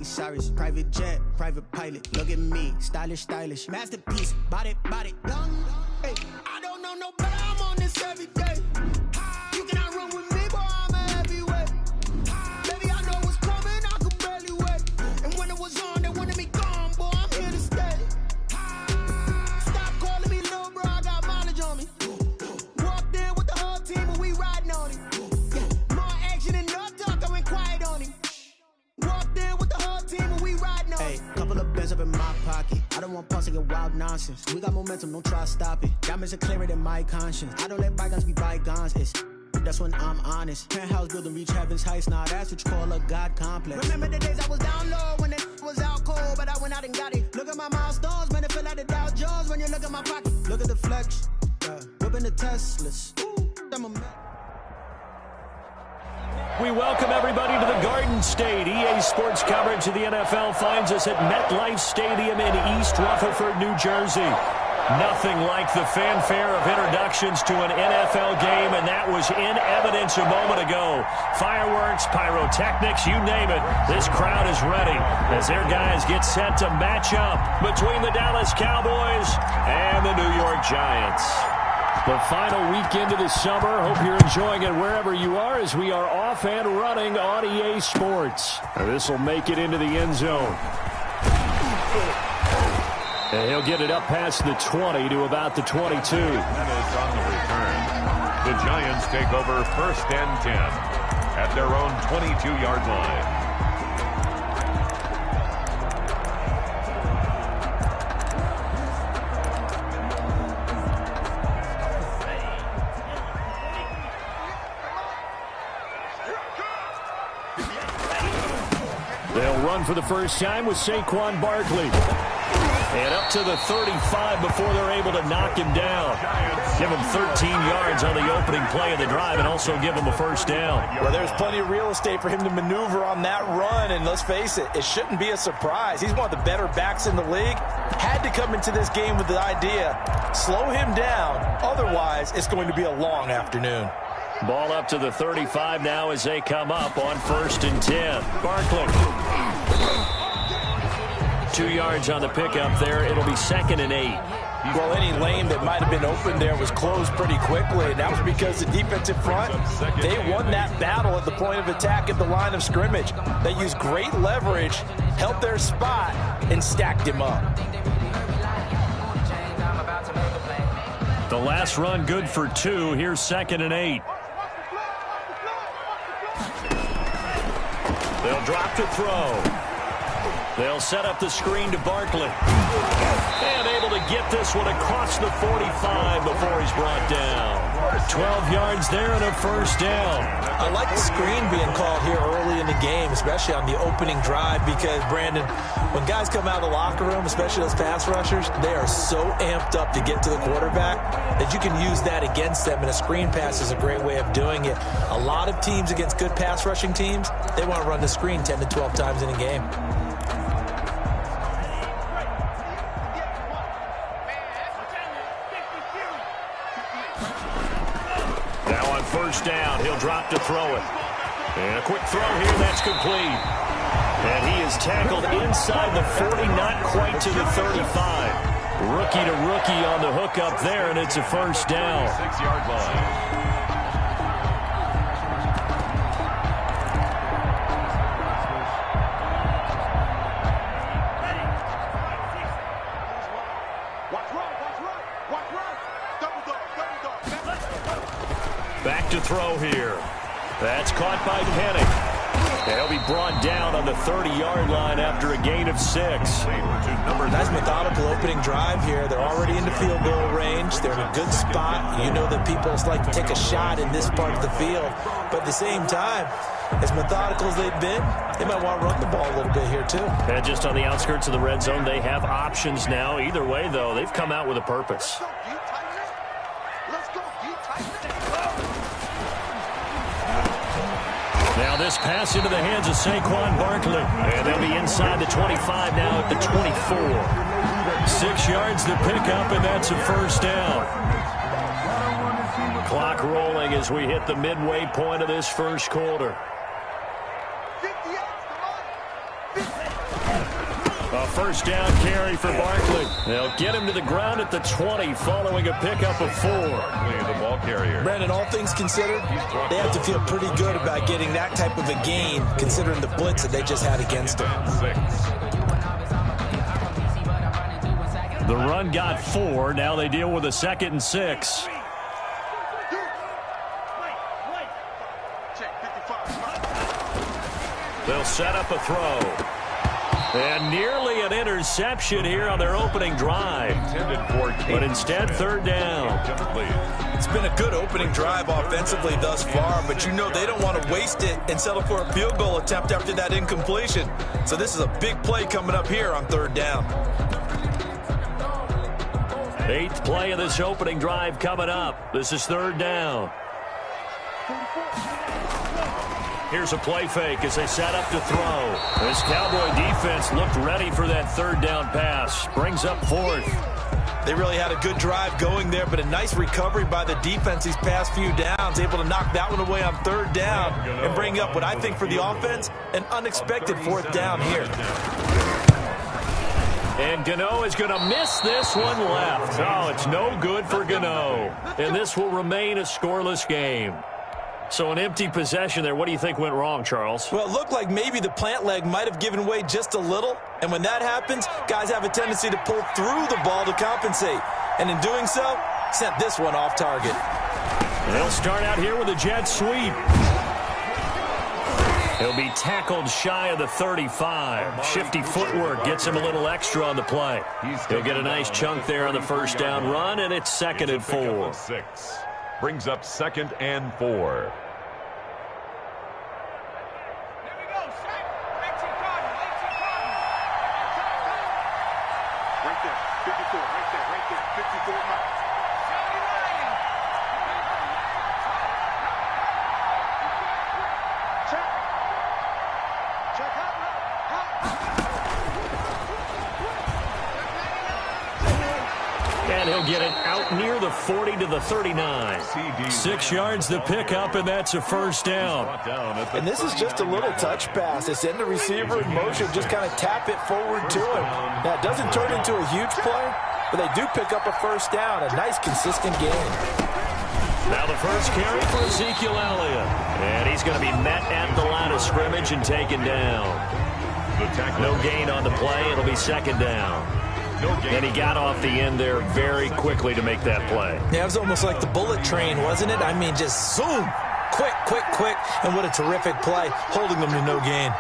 Cyrus, private jet, private pilot, look at me, stylish, masterpiece, body, done. Hey, I don't know no better, I'm on this every day. You cannot run with me, boy, I'm a heavyweight. Baby, I know what's coming, I could barely wait. And when it was on, they wanted me gone, boy, I'm here to stay. Stop calling me little bro, I got mileage on me. Walked in with the whole team and we riding on it. Yeah, more action and no talk, I went quiet on him. Walked in with the whole team and we riding on it. Hey, couple of bands up in my pocket. I don't want pause to get wild nonsense. We got momentum, don't try to stop it. Diamonds are clearer than my conscience. I don't let bygones be bygones. That's when I'm honest. Penthouse building, reach heaven's heights. Now that's what you call a God complex. Remember the days I was down low when it was out cold, but I went out and got it. Look at my milestones, man, it feel like the Dow Jones when you look at my pocket. Look at the flex, whipping the Teslas. I'm a man. We welcome everybody to the Garden State. EA Sports coverage of the NFL finds us at MetLife Stadium in East Rutherford, New Jersey. Nothing like the fanfare of introductions to an NFL game, and that was in evidence a moment ago. Fireworks, pyrotechnics, you name it. This crowd is ready as their guys get set to match up between the Dallas Cowboys and the New York Giants. The final weekend of the summer. Hope you're enjoying it wherever you are as we are off and running on EA Sports. This will make it into the end zone. And he'll get it up past the 20 to about the 22. That is on the return. The Giants take over 1st and 10 at their own 22-yard line. They'll run for the first time with Saquon Barkley. And up to the 35 before they're able to knock him down. Give him 13 yards on the opening play of the drive and also give him a first down. Well, there's plenty of real estate for him to maneuver on that run, and let's face it, it shouldn't be a surprise. He's one of the better backs in the league. Had to come into this game with the idea, slow him down, otherwise it's going to be a long afternoon. Ball up to the 35 now as they come up on 1st and 10. Barkley. 2 yards on the pickup there. It'll be 2nd and 8. Well, any lane that might have been open there was closed pretty quickly, and that was because the defensive front, they won that battle at the point of attack at the line of scrimmage. They used great leverage, held their spot, and stacked him up. The last run good for 2. Here's 2nd and 8. They'll drop to throw. They'll set up the screen to Barkley. And able to get this one across the 45 before he's brought down. 12 yards there and a first down. I like the screen being called here early in the game, especially on the opening drive, because, Brandon, when guys come out of the locker room, especially those pass rushers, they are so amped up to get to the quarterback that you can use that against them, and a screen pass is a great way of doing it. A lot of teams against good pass rushing teams, they want to run the screen 10 to 12 times in a game. First down, he'll drop to throw it. And a quick throw here, that's complete. And he is tackled inside the 40, not quite to the 35. Rookie to rookie on the hook up there, and it's a first down. 6-yard line. Back to throw here. That's caught by Penning. They'll be brought down on the 30-yard line after a gain of 6. Nice methodical opening drive here. They're already in the field goal range. They're in a good spot. You know that people like to take a shot in this part of the field. But at the same time, as methodical as they've been, they might want to run the ball a little bit here too. And just on the outskirts of the red zone, they have options now. Either way, though, they've come out with a purpose. Now this pass into the hands of Saquon Barkley. And they'll be inside the 25 now at the 24. 6 yards to pick up, and that's a first down. Clock rolling as we hit the midway point of this first quarter. 58, A first down carry for Barkley. They'll get him to the ground at the 20 following a pickup of 4. Barkley, the ball carrier. Brandon, all things considered, they have to feel pretty good about getting that type of a gain considering the blitz that they just had against them. 6. The run got 4. Now they deal with a 2nd and 6. They'll set up a throw. And nearly an interception here on their opening drive. But instead, 3rd down. It's been a good opening drive offensively thus far, but you know they don't want to waste it and settle for a field goal attempt after that incompletion. So this is a big play coming up here on 3rd down. 8th play of this opening drive coming up. This is 3rd down. Here's a play fake as they set up to throw. This Cowboy defense looked ready for that 3rd down pass. Brings up 4th. They really had a good drive going there, but a nice recovery by the defense these past few downs. Able to knock that one away on 3rd down and bring up what I think for the offense, an unexpected 4th down here. And Gano is going to miss this one left. Oh, it's no good for Gano. And this will remain a scoreless game. So an empty possession there. What do you think went wrong, Charles? Well, it looked like maybe the plant leg might have given way just a little. And when that happens, guys have a tendency to pull through the ball to compensate. And in doing so, sent this one off target. They'll start out here with a jet sweep. He'll be tackled shy of the 35. Shifty footwork gets him a little extra on the play. He'll get a nice chunk there on the first down run, and it's 2nd and 4. 6. Brings up 2nd and 4. Right there, 54, right there, 54 miles. And he'll get it out near the 40 to the 39. 6 yards the pickup, and that's a first down. And this is just a little touch pass. They send the receiver in motion, just kind of tap it forward to him. Now, it doesn't turn into a huge play, but they do pick up a first down, a nice, consistent gain. Now the first carry for Ezekiel Elliott. And he's going to be met at the line of scrimmage and taken down. No gain on the play. It'll be 2nd down. And he got off the end there very quickly to make that play. Yeah, it was almost like the bullet train, wasn't it? I mean, just zoom. Quick, quick, quick. And what a terrific play, holding them to no gain.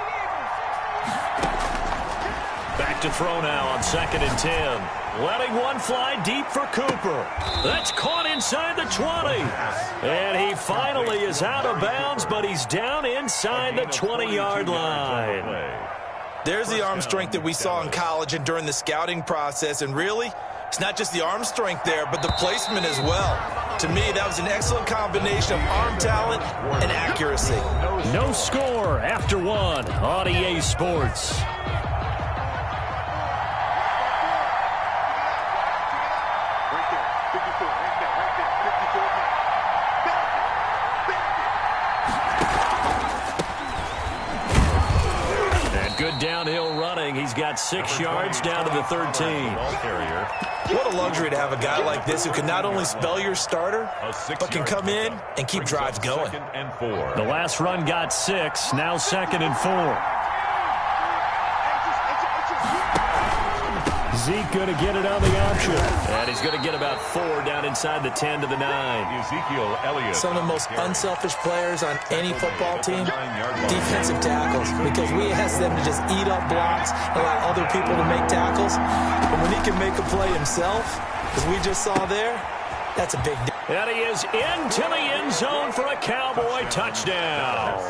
Back to throw now on 2nd and 10. Letting one fly deep for Cooper. That's caught inside the 20. And he finally is out of bounds, but he's down inside the 20-yard line. There's the arm strength that we saw in college and during the scouting process. And really, it's not just the arm strength there, but the placement as well. To me, that was an excellent combination of arm talent and accuracy. No score after 1 on EA Sports. Right there, 54, right there, 54 miles. Good downhill running. He's got 6 yards down to the 13. What a luxury to have a guy like this who can not only spell your starter, but can come in and keep drives going. The last run got 6. Now 2nd and 4. Zeke going to get it on the option. And he's going to get about 4 down inside the 10 to the 9. Ezekiel Elliott. Some of the most unselfish players on any football team, defensive tackles, because we ask them to just eat up blocks, allow other people to make tackles. And when he can make a play himself, as we just saw there, that's a big deal. And he is into the end zone for a Cowboy touchdown.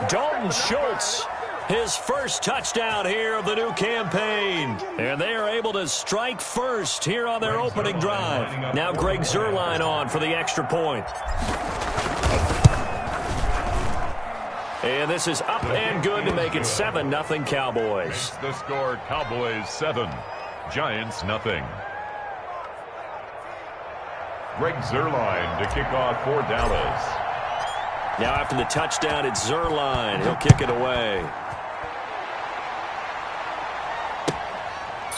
Dalton Schultz. His first touchdown here of the new campaign. And they are able to strike first here on their opening drive. Now Greg Zuerlein on for the extra point. And this is up and good to make it 7-0 Cowboys. The score, Cowboys 7, Giants 0. Greg Zuerlein to kick off for Dallas. Now after the touchdown, it's Zuerlein. He'll kick it away.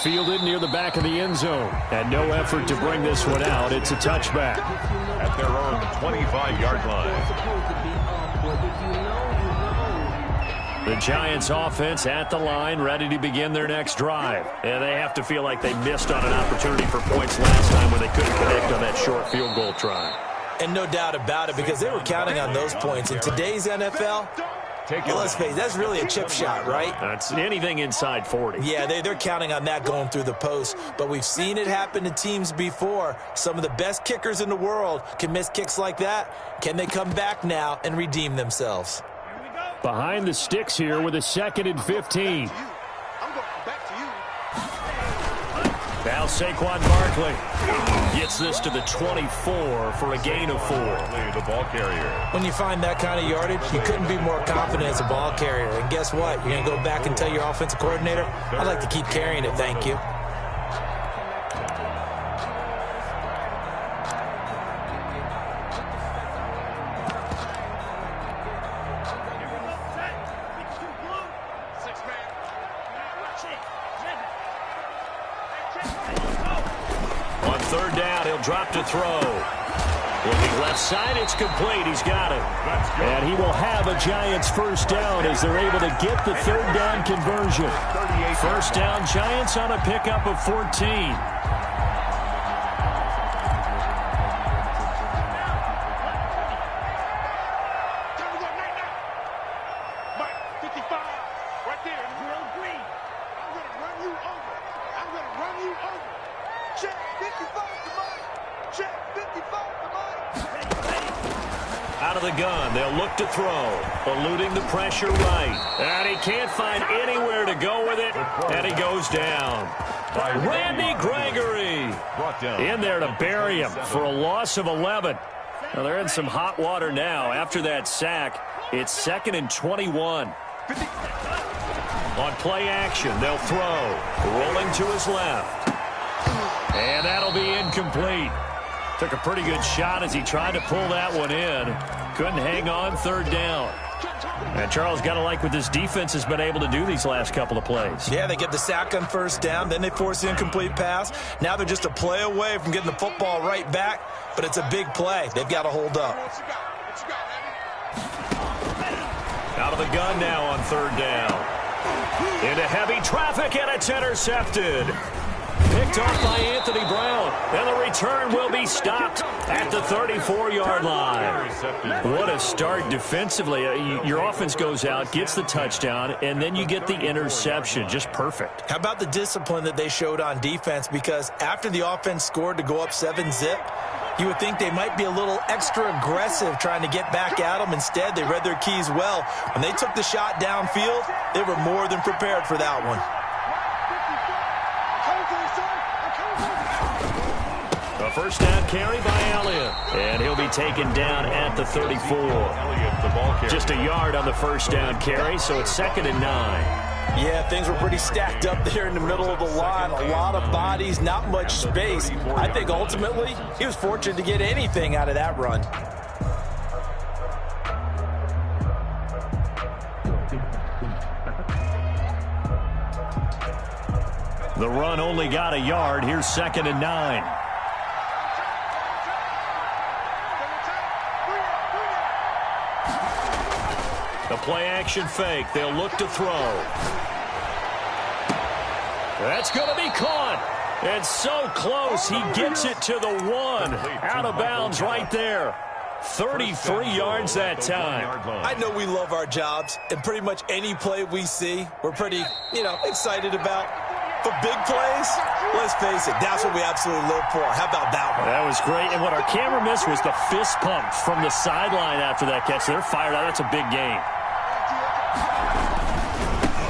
Fielded near the back of the end zone. And no effort to bring this one out. It's a touchback. At their own 25-yard line. The Giants offense at the line, ready to begin their next drive. And they have to feel like they missed on an opportunity for points last time when they couldn't connect on that short field goal try. And no doubt about it, because they were counting on those points. In today's NFL, let's face it, that's really a chip shot, right? That's anything inside 40. Yeah, they're counting on that going through the post. But we've seen it happen to teams before. Some of the best kickers in the world can miss kicks like that. Can they come back now and redeem themselves? Behind the sticks here with a 2nd and 15. Now Saquon Barkley gets this to the 24 for a gain of 4. The ball carrier. When you find that kind of yardage, you couldn't be more confident as a ball carrier. And guess what? You're going to go back and tell your offensive coordinator, I'd like to keep carrying it, thank you. Drop to throw. Looking left side, it's complete. He's got it. And he will have a Giants first down as they're able to get the 3rd down conversion. First down, Giants on a pickup of 14. Out of the gun, they'll look to throw, eluding the pressure right. And he can't find anywhere to go with it, and he goes down. Randy Gregory in there to bury him for a loss of 11. Now they're in some hot water now. After that sack, it's 2nd and 21. On play action, they'll throw, rolling to his left. And that'll be incomplete. Took a pretty good shot as he tried to pull that one in. Couldn't hang on, 3rd down. And Charles, got to like what this defense has been able to do these last couple of plays. Yeah, they get the sack on 1st down, then they force the incomplete pass. Now they're just a play away from getting the football right back, but it's a big play. They've got to hold up. Out of the gun now on 3rd down. Into heavy traffic, and it's intercepted. Picked off by Anthony Brown. And the return will be stopped at the 34-yard line. What a start defensively. Your offense goes out, gets the touchdown, and then you get the interception. Just perfect. How about the discipline that they showed on defense? Because after the offense scored to go up 7-zip, you would think they might be a little extra aggressive trying to get back at them. Instead, they read their keys well. When they took the shot downfield, they were more than prepared for that one. A first down carry by Elliott. And he'll be taken down at the 34. Just a yard on the first down carry, so it's 2nd and 9. Yeah, things were pretty stacked up there in the middle of the line. A lot of bodies, not much space. I think ultimately he was fortunate to get anything out of that run. The run only got a yard. Here's 2nd and 9. The play-action fake. They'll look to throw. That's going to be caught. And so close, he gets it to the 1. Out of bounds right there. 33 yards that time. I know we love our jobs, and pretty much any play we see, we're pretty, excited about. For big plays, let's face it, that's what we absolutely live for. How about that one? That was great. And what our camera missed was the fist pump from the sideline after that catch. They're fired out. That's a big game.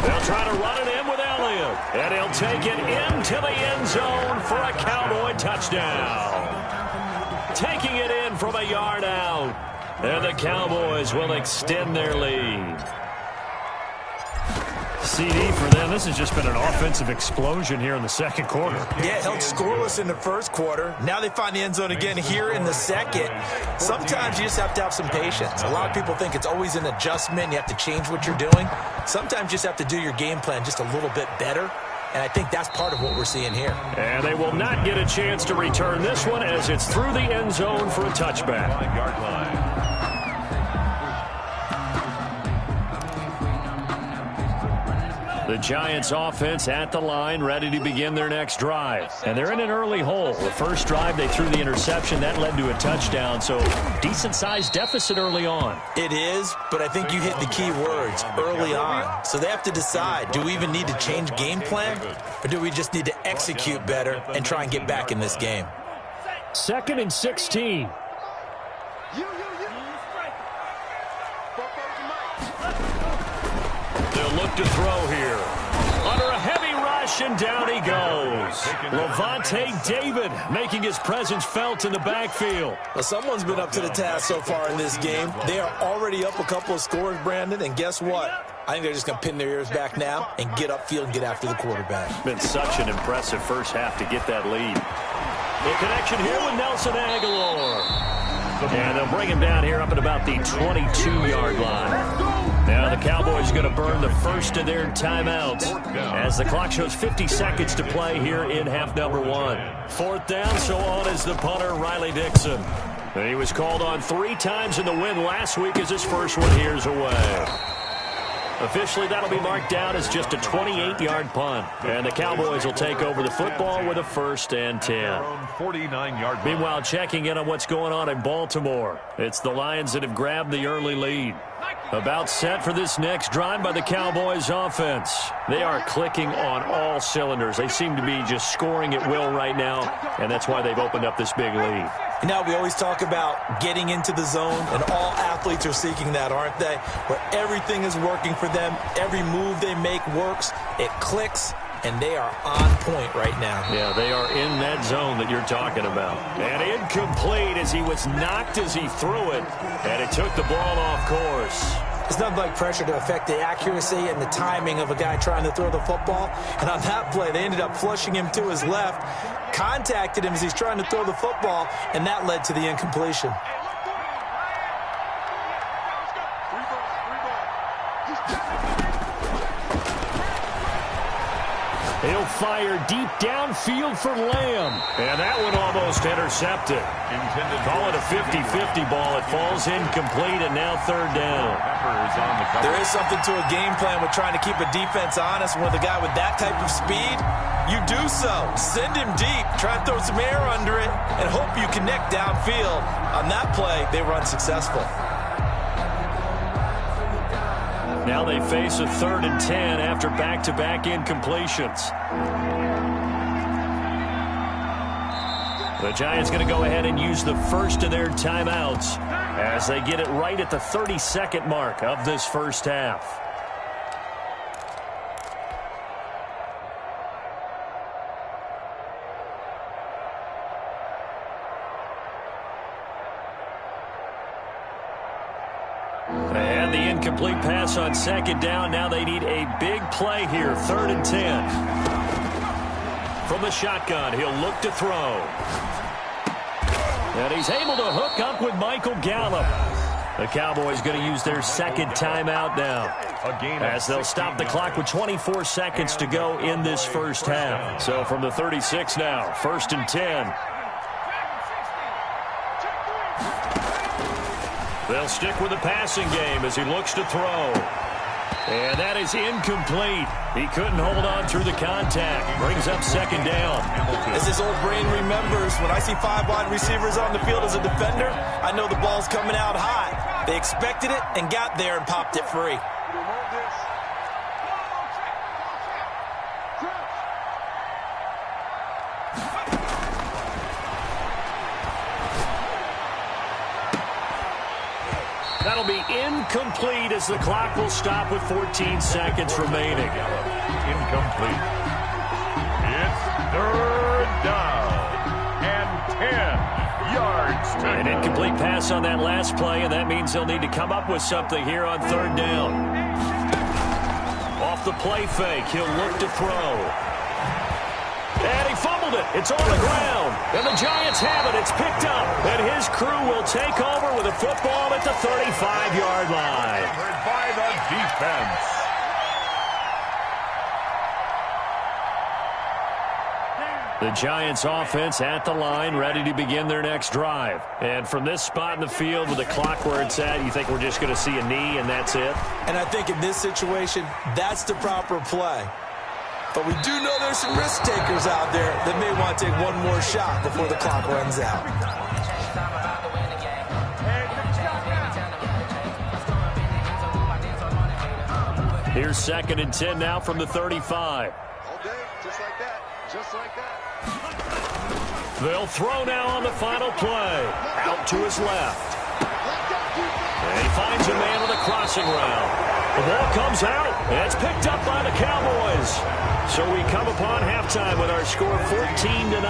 They'll try to run it in with Elliott. And he'll take it into the end zone for a Cowboy touchdown. Taking it in from a yard out. And the Cowboys will extend their lead. CD for them. This has just been an offensive explosion here in the second quarter. Yeah, held scoreless in the first quarter. Now they find the end zone again here in the second. Sometimes you just have to have some patience. A lot of people think it's always an adjustment. You have to change what you're doing. Sometimes you just have to do your game plan just a little bit better. and I think that's part of what we're seeing here. And they will not get a chance to return this one as it's through the end zone for a touchback. 5-yard line. The Giants offense at the line, ready to begin their next drive. And they're in an early hole. The first drive, they threw the interception. That led to a touchdown, so decent-sized deficit early on. It is, but I think you hit the key words, early on. So they have to decide, do we even need to change game plan, or do we just need to execute better and try and get back in this game? 2nd and 16. They'll look to throw here. Under a heavy rush, and down he goes. Levante David making his presence felt in the backfield. Well, someone's been up to the task so far in this game. They are already up a couple of scores, Brandon, and guess what? I think they're just going to pin their ears back now and get upfield and get after the quarterback. Been such an impressive first half to get that lead. The connection here with Nelson Aguilar. And they'll bring him down here up at about the 22-yard line. Now the Cowboys are going to burn the first of their timeouts as the clock shows 50 seconds to play here in half number 1. 4th down, so on is the punter, Riley Dixon. And he was called on 3 times in the win last week as his first one here's away. Officially, that'll be marked down as just a 28-yard punt. And the Cowboys will take over the football with a 1st and 10. 49-yard line. Meanwhile, checking in on what's going on in Baltimore. It's the Lions that have grabbed the early lead. About set for this next drive by the Cowboys offense. They are clicking on all cylinders. They seem to be just scoring at will right now, and that's why they've opened up this big lead. You know, we always talk about getting into the zone, and all athletes are seeking that, aren't they? Where everything is working for them, every move they make works, it clicks, and they are on point right now. Yeah, they are in that zone that you're talking about. And incomplete as he was knocked as he threw it, and it took the ball off course. It's nothing like pressure to affect the accuracy and the timing of a guy trying to throw the football. And on that play, they ended up flushing him to his left, contacted him as he's trying to throw the football, and that led to the incompletion. He'll fire deep downfield for Lamb. And that one almost intercepted. Call it a 50-50 ball. It falls incomplete, and now 3rd down. There is something to a game plan with trying to keep a defense honest. With a guy with that type of speed, you do so. Send him deep. Try and throw some air under it and hope you connect downfield. On that play, they were unsuccessful. Now they face a 3rd and 10 after back-to-back incompletions. The Giants going to go ahead and use the first of their timeouts as they get it right at the 30-second mark of this first half. And the incomplete pass on 2nd down. Now they need a big play here. 3rd and 10. From the shotgun, he'll look to throw. And he's able to hook up with Michael Gallup. The Cowboys going to use their 2nd timeout now, as they'll stop the clock with 24 seconds to go in this first half. So from the 36 now, 1st and 10. They'll stick with the passing game as he looks to throw. And that is incomplete. He couldn't hold on through the contact. Brings up 2nd down. As his old brain remembers, when I see 5 wide receivers on the field as a defender, I know the ball's coming out high. They expected it and got there and popped it free. That'll be incomplete as the clock will stop with 14 seconds remaining. Incomplete. It's 3rd down and 10 yards to An incomplete pass on that last play, and that means they'll need to come up with something here on 3rd down. Off the play fake, he'll look to throw. And he fumbled it. It's on the ground. And the Giants have it. It's picked up. And his crew will take over with a football at the 35-yard line. by the defense. The Giants offense at the line, ready to begin their next drive. And from this spot in the field with the clock where it's at, you think we're just going to see a knee and that's it? And I think in this situation, that's the proper play. But we do know there's some risk takers out there that may want to take one more shot before the clock runs out. Here's 2nd and 10 now from the 35. All day, just like that. Just like that. They'll throw now on the final play. Out to his left. And he finds a man with a crossing route. The ball comes out, and it's picked up by the Cowboys. So we come upon halftime with our score 14-0.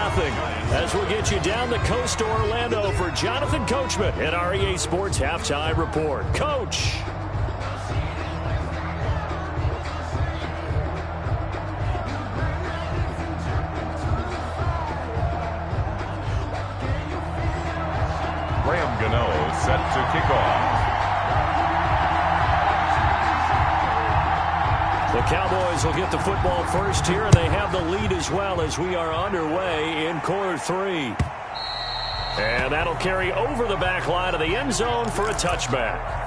As we'll get you down the coast to Orlando for Jonathan Coachman in our EA Sports Halftime Report. Coach. Set to kick off. The Cowboys will get the football first here, and they have the lead as well as we are underway in quarter 3. And that'll carry over the back line of the end zone for a touchback.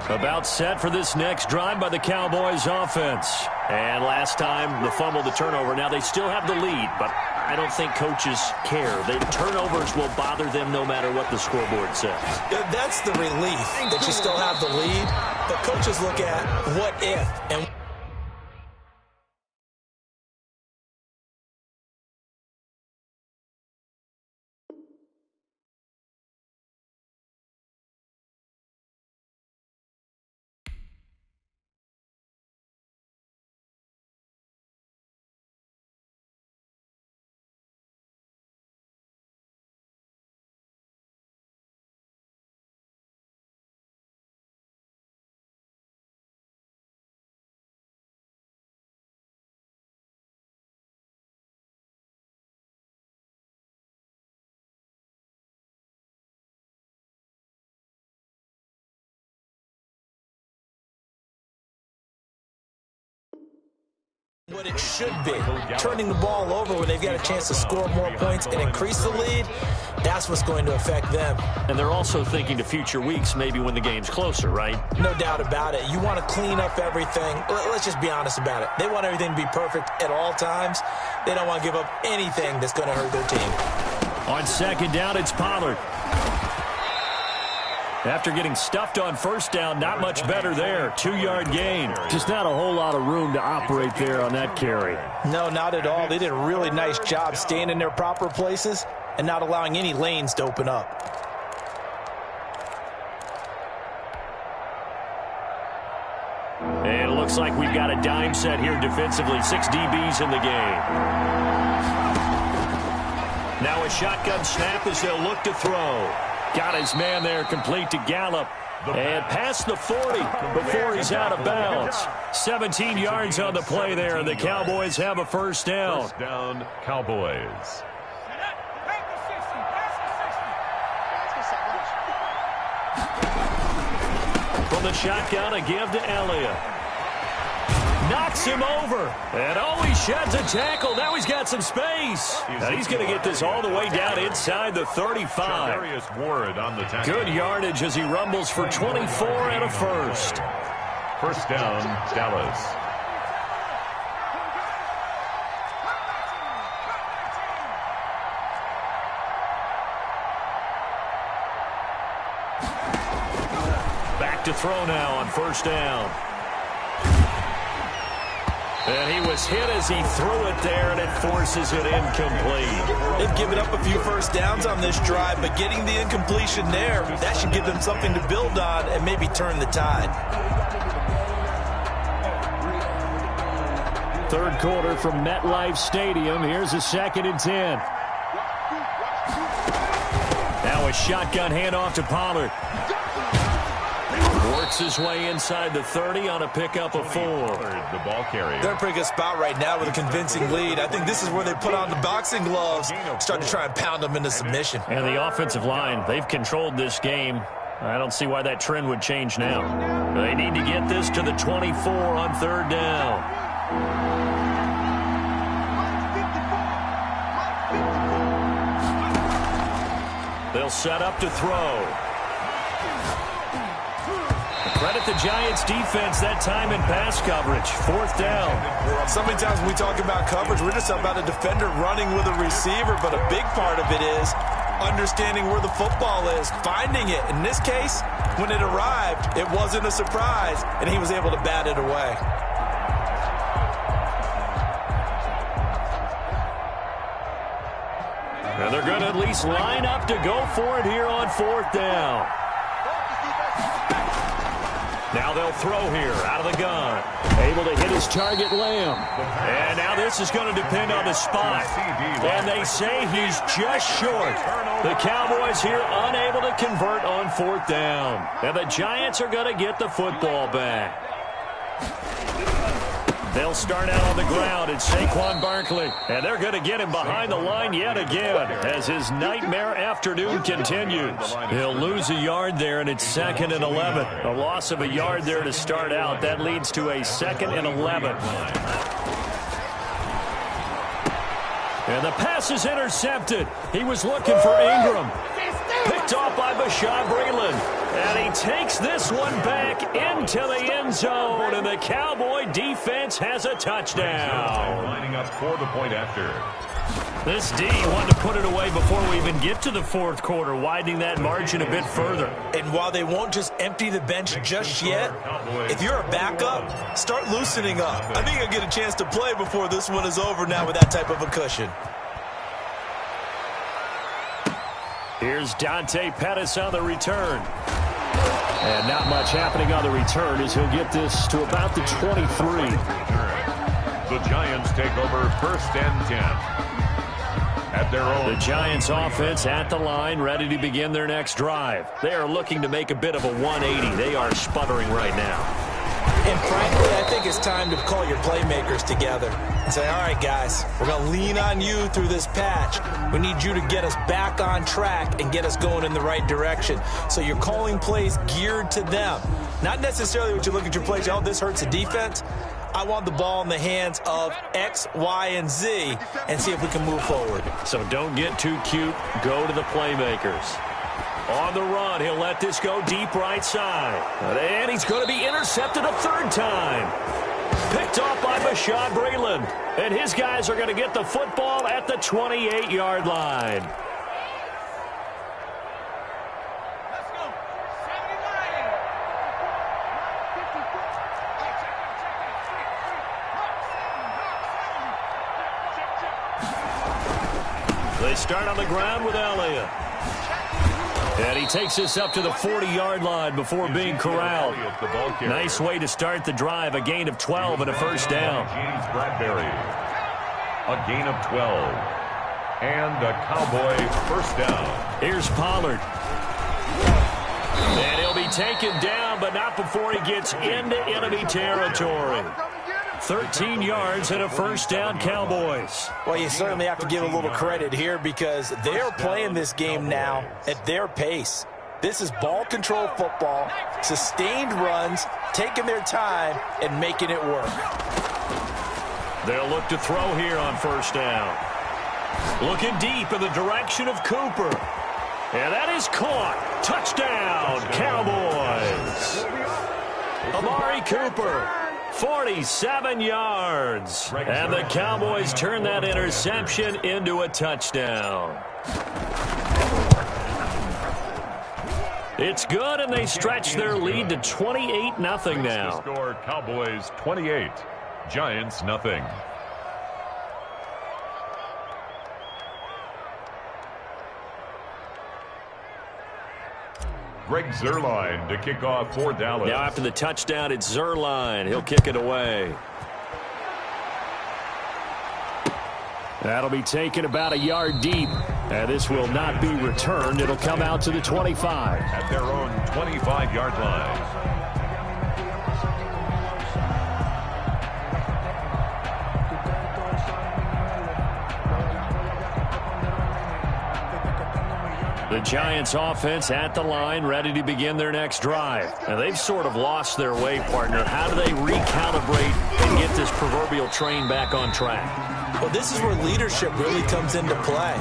About set for this next drive by the Cowboys offense. And last time, the fumble, the turnover. Now, they still have the lead, but I don't think coaches care. The turnovers will bother them no matter what the scoreboard says. That's the relief that you still have the lead. But coaches look at what if and what it should be. Turning the ball over when they've got a chance to score more points and increase the lead, that's what's going to affect them. And they're also thinking to future weeks, maybe when the game's closer, right? No doubt about it. You want to clean up everything. Let's just be honest about it. They want everything to be perfect at all times. They don't want to give up anything that's going to hurt their team. On 2nd down, it's Pollard. After getting stuffed on 1st down, not much better there. 2-yard gain. Just not a whole lot of room to operate there on that carry. No, not at all. They did a really nice job staying in their proper places and not allowing any lanes to open up. And it looks like we've got a dime set here defensively. 6 DBs in the game. Now a shotgun snap as they'll look to throw. Got his man there, complete to Gallup. And past the 40 before he's out of bounds. 17 yards on the play there, and the Cowboys have a 1st down. 1st down, Cowboys. From the shotgun, a give to Elliott. Knocks him over. And he sheds a tackle. Now he's got some space. And he's going to get this all the way down inside the 35. Ward on the tackle. Good yardage as he rumbles for 24 and a 1st. 1st down, Dallas. Back to throw now on 1st down. And he was hit as he threw it there, and it forces it incomplete. They've given up a few 1st downs on this drive, but getting the incompletion there, that should give them something to build on and maybe turn the tide. 3rd quarter from MetLife Stadium. Here's a 2nd and 10. Now a shotgun handoff to Pollard. Works his way inside the 30 on a pickup of 4. The ball carrier. They're in a pretty good spot right now with a convincing lead. I think this is where they put on the boxing gloves, start to try and pound them into submission. And the offensive line, they've controlled this game I don't see why that trend would change now. They need to get this to the 24 on third down. They'll set up to throw. Credit the Giants defense that time in pass coverage. Fourth down. So many times when we talk about coverage, we're just about a defender running with a receiver, but a big part of it is understanding where the football is, finding it. In this case, when it arrived, it wasn't a surprise, and he was able to bat it away. And they're going to at least line up to go for it here on fourth down. Now they'll throw here out of the gun. Able to hit his target, Lamb. And now this is going to depend on the spot. And they say he's just short. The Cowboys here unable to convert on fourth down. And the Giants are going to get the football back. They'll start out on the ground. It's Saquon Barkley. And they're going to get him behind the line yet again as his nightmare afternoon continues. He'll lose a yard there, and it's 2nd and 11. A loss of a yard there to start out. That leads to a 2nd and 11. And the pass is intercepted. He was looking for Ingram. Picked off by Bashaud Breeland. And he takes this one back into the end zone. And the Cowboy defense has a touchdown. Lining up for the point after. This D wanted to put it away before we even get to the fourth quarter, widening that margin a bit further. And while they won't just empty the bench just yet, if you're a backup, start loosening up. I think you'll get a chance to play before this one is over now with that type of a cushion. Here's Dante Pettis on the return. And not much happening on the return as he'll get this to about the 23. The Giants take over 1st and 10. At their own. The Giants offense at the line, ready to begin their next drive. They are looking to make a bit of a 180. They are sputtering right now. And frankly, I think it's time to call your playmakers together and say, all right, guys, we're going to lean on you through this patch. We need you to get us back on track and get us going in the right direction. So you're calling plays geared to them. Not necessarily what you look at your plays, oh, this hurts the defense. I want the ball in the hands of X, Y, and Z and see if we can move forward. So don't get too cute. Go to the playmakers. On the run, he'll let this go deep right side. And he's going to be intercepted a third time. Picked off by Bashaud Breeland. And his guys are going to get the football at the 28-yard line. Let's go. 79. They start on the ground with Elliott. And he takes this up to the 40-yard line before being corralled. Nice way to start the drive. A gain of 12 and a first down. James Bradbury. A gain of 12. And a Cowboy first down. Here's Pollard. And he'll be taken down, but not before he gets into enemy territory. 13 yards and a first down, Cowboys. Well, you certainly have to give a little credit here because they're playing this game now at their pace. This is ball control football, sustained runs, taking their time and making it work. They'll look to throw here on first down. Looking deep in the direction of Cooper. And that is caught. Touchdown, Cowboys. Amari Cooper. 47 yards. And the Cowboys turn that interception into a touchdown. It's good, and they stretch their lead to 28-0 now. Score Cowboys 28, Giants nothing. Greg Zuerlein to kick off for Dallas. Now after the touchdown, it's Zuerlein. He'll kick it away. That'll be taken about a yard deep. And this will not be returned. It'll come out to the 25. At their own 25-yard line. The Giants offense at the line, ready to begin their next drive. Now, they've sort of lost their way, partner. How do they recalibrate and get this proverbial train back on track? Well, this is where leadership really comes into play.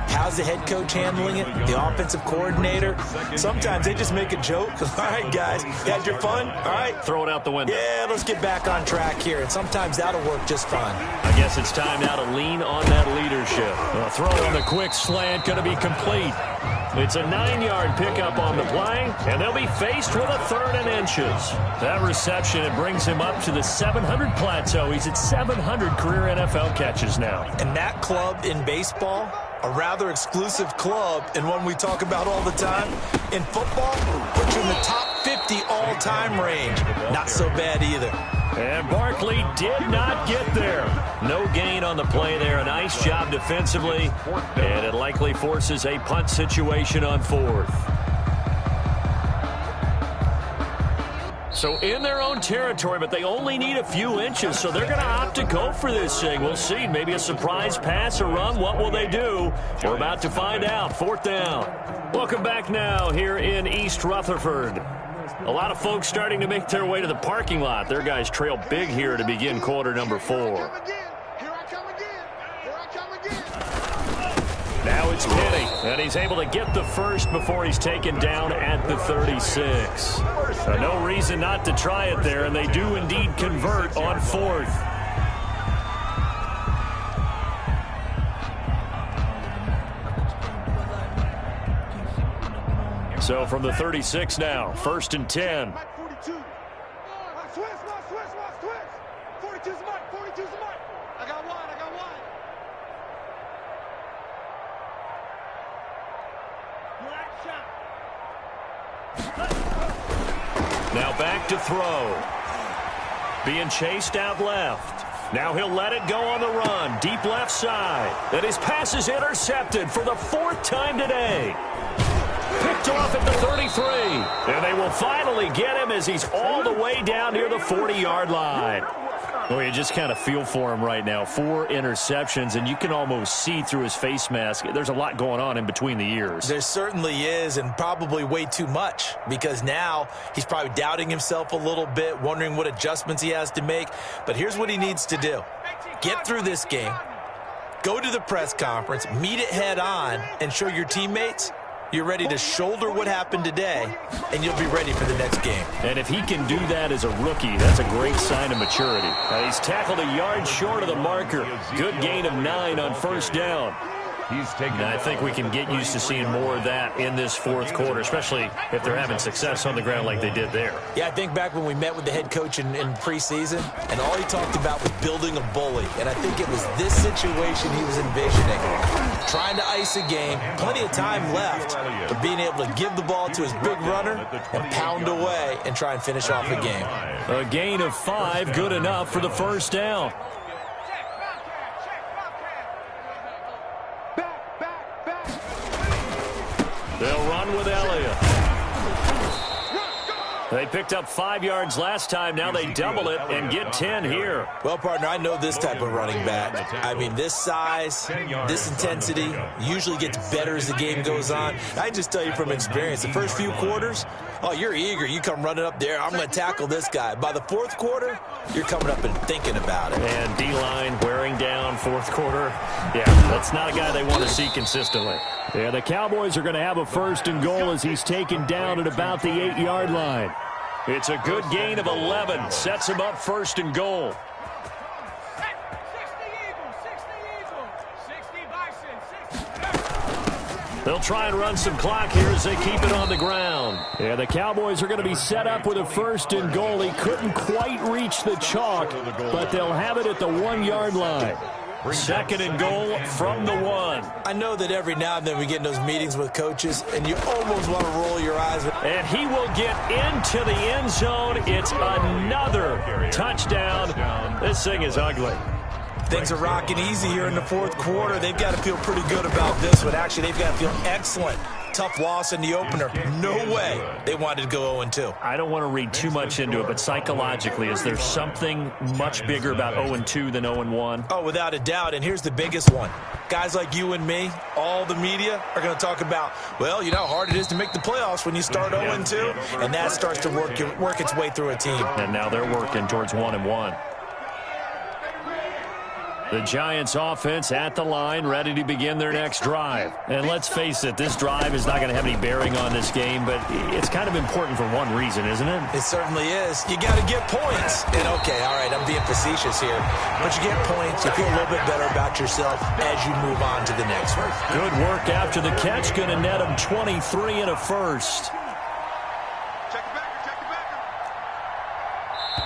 How's the head coach handling it? The offensive coordinator? Sometimes they just make a joke. All right, guys, you had your fun? All right. Throw it out the window. Yeah, let's get back on track here. And sometimes that'll work just fine. I guess it's time now to lean on that leadership. The throw on the quick slant going to be complete. It's a 9-yard pickup on the play, and they'll be faced with a 3rd and inches. That reception, it brings him up to the 700 plateau. He's at 700 career NFL catches now. And that club in baseball, a rather exclusive club and one we talk about all the time. In football, puts you in the top 50 all-time range. Not so bad either. And Barkley did not get there. No gain on the play there. A nice job defensively. And it likely forces a punt situation on 4th. So in their own territory, but they only need a few inches, so they're going to opt to go for this thing. We'll see. Maybe a surprise pass or run. What will they do? We're about to find out. 4th down. Welcome back now here in East Rutherford. A lot of folks starting to make their way to the parking lot. Their guys trail big here to begin quarter number 4. Now it's Penny, and he's able to get the first before he's taken down at the 36. No reason not to try it there, and they do indeed convert on 4th. So from the 36 now, 1st and 10. Now back to throw. Being chased out left. Now he'll let it go on the run. Deep left side. And his pass is intercepted for the 4th time today. Picked off at the 33. And they will finally get him as he's all the way down near the 40-yard line. Well, you just kind of feel for him right now. 4 interceptions, and you can almost see through his face mask. There's a lot going on in between the ears. There certainly is, and probably way too much, because now he's probably doubting himself a little bit, wondering what adjustments he has to make. But here's what he needs to do. Get through this game, go to the press conference, meet it head on, and show your teammates you're ready to shoulder what happened today, and you'll be ready for the next game. And if he can do that as a rookie, that's a great sign of maturity. He's tackled a yard short of the marker. Good gain of 9 on 1st down. And I think we can get used to seeing more of that in this 4th quarter, especially if they're having success on the ground like they did there. Yeah, I think back when we met with the head coach in preseason, and all he talked about was building a bully. And I think it was this situation he was envisioning. Trying to ice a game, plenty of time left, but being able to give the ball to his big runner and pound away and try and finish off a game. A gain of 5, good enough for the 1st down. They'll run with Elliott. They picked up 5 yards last time. Now they double it and get 10 here. Well, partner, I know this type of running back. I mean, this size, this intensity usually gets better as the game goes on. I just tell you from experience, the first few quarters, oh, you're eager. You come running up there. I'm going to tackle this guy. By the 4th quarter, you're coming up and thinking about it. And D-line wearing down 4th quarter. Yeah, that's not a guy they want to see consistently. Yeah, the Cowboys are going to have a 1st and goal as he's taken down at about the 8-yard line. It's a good gain of 11. Sets him up 1st and goal. They'll try and run some clock here as they keep it on the ground. Yeah, the Cowboys are going to be set up with a 1st and goal. He couldn't quite reach the chalk, but they'll have it at the 1-yard line. 2nd and goal from the 1. I know that every now and then we get in those meetings with coaches, and you almost want to roll your eyes. And he will get into the end zone. It's another touchdown. This thing is ugly. Things are rocking easy here in the 4th quarter. They've got to feel pretty good about this one. Actually, they've got to feel excellent. Tough loss in the opener. No way they wanted to go 0-2. I don't want to read too much into it, but psychologically, is there something much bigger about 0-2 than 0-1? Oh, without a doubt, and here's the biggest one. Guys like you and me, all the media, are going to talk about, well, you know how hard it is to make the playoffs when you start 0-2, and that starts to work its way through a team. And now they're working towards 1-1. The Giants offense at the line, ready to begin their next drive. And let's face it, this drive is not going to have any bearing on this game, but it's kind of important for one reason, isn't it? It certainly is. You got to get points. And okay, all right, I'm being facetious here, but you get points, you feel a little bit better about yourself as you move on to the next one. Good work after the catch, going to net him 23 and a first.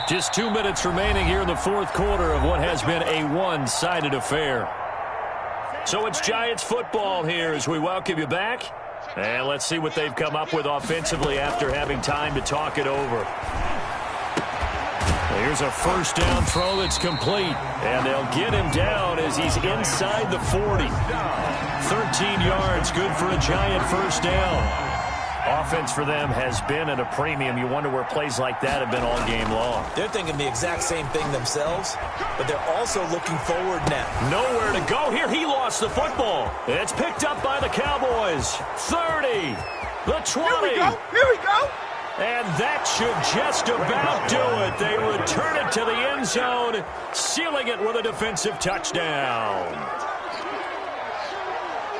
Just 2 minutes remaining here in the fourth quarter of what has been a one-sided affair. So it's Giants football here as we welcome you back. And let's see what they've come up with offensively after having time to talk it over. Here's a first down throw that's complete. And they'll get him down as he's inside the 40. 13 yards, good for a Giant first down. Offense for them has been at a premium. You wonder where plays like that have been all game long. They're thinking the exact same thing themselves, but they're also looking forward now. Nowhere to go here. He lost the football. It's picked up by the Cowboys. 30, the 20. Here we go. Here we go. And that should just about do it. They return it to the end zone, sealing it with a defensive touchdown.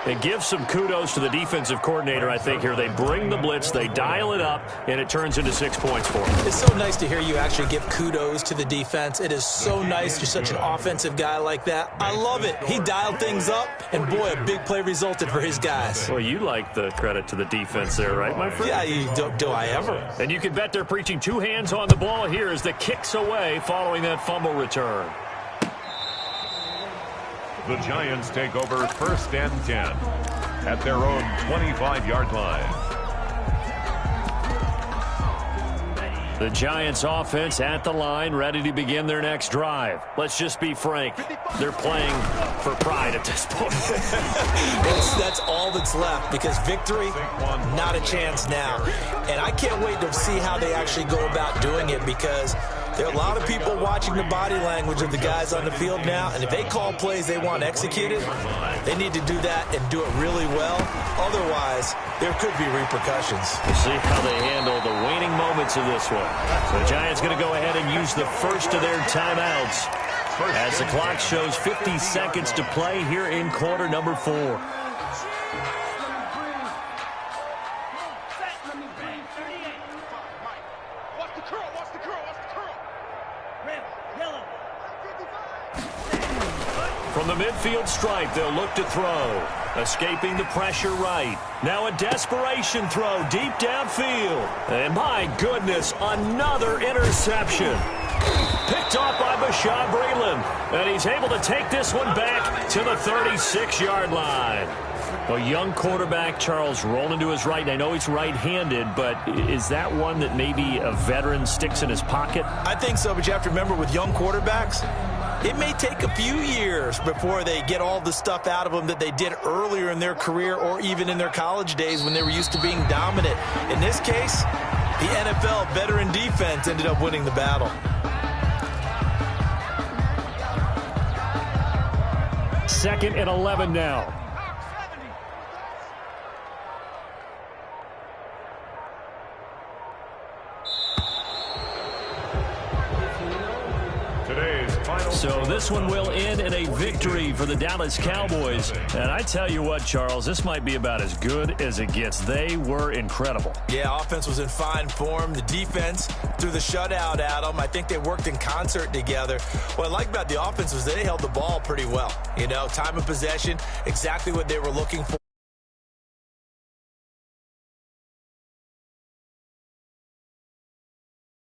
It gives some kudos to the defensive coordinator, I think, here. They bring the blitz, they dial it up, and it turns into 6 points for them. It's so nice to hear you actually give kudos to the defense. It is so nice you're such an offensive guy like that. I love it. He dialed things up, and boy, a big play resulted for his guys. Well, you like the credit to the defense there, right, my friend? Yeah, do I ever? And you can bet they're preaching two hands on the ball here as the kick's away following that fumble return. The Giants take over first and 10 at their own 25-yard line. The Giants offense at the line, ready to begin their next drive. Let's just be frank. They're playing for pride at this point. That's all that's left, because victory, not a chance now. And I can't wait to see how they actually go about doing it, because there are a lot of people watching the body language of the guys on the field now, and if they call plays they want executed, they need to do that and do it really well. Otherwise, there could be repercussions. We'll see how they handle the waning moments of this one. So the Giants going to go ahead and use the first of their timeouts as the clock shows 50 seconds to play here in quarter number 4. From the midfield stripe, they'll look to throw. Escaping the pressure right. Now a desperation throw deep downfield. And my goodness, another interception. Picked off by Bashaud Breeland. And he's able to take this one back to the 36-yard line. A young quarterback, Charles, rolling to his right. And I know he's right-handed, but is that one that maybe a veteran sticks in his pocket? I think so, but you have to remember with young quarterbacks, it may take a few years before they get all the stuff out of them that they did earlier in their career or even in their college days when they were used to being dominant. In this case, the NFL veteran defense ended up winning the battle. Second and 11 now. So this one will end in a victory for the Dallas Cowboys. And I tell you what, Charles, this might be about as good as it gets. They were incredible. Yeah, offense was in fine form. The defense threw the shutout at them. I think they worked in concert together. What I like about the offense was they held the ball pretty well. You know, time of possession, exactly what they were looking for.